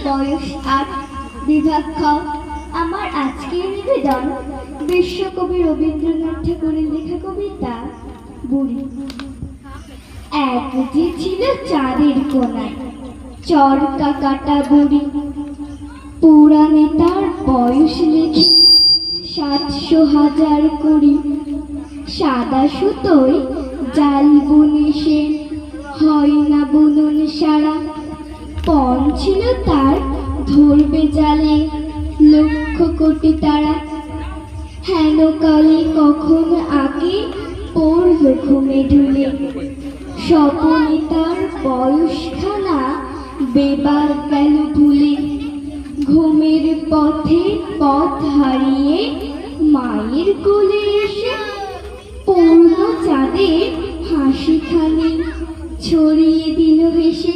বয়স ৮, বিভাগ খ। আমার আজকের নিবেদন বিশ্বকবি রবীন্দ্রনাথ ঠাকুরের লেখা কবিতা বুড়ি। এক যে ছিল চাঁদের কোনায় চরকা কাটা বুড়ি, পুরাণে তার বয়স লেখে ৭০০,০০০ কুড়ি। সাদা সুতোয় জাল বুনে সে হয় না বুনন সারা, পণ ছিল তার ধরবে জালে ১,০০,০০,০০০ তারা। হেন কালে কখন আগে পড়ল ঘুমে ঢুলে, স্বপনে তার বয়সখানা বেবার গেল ভুলে। ঘুমের পথে পথ হারিয়ে মায়ের কোলে এসে পূর্ণ চাঁদের হাসিখানি ছড়িয়ে দিল হেসে।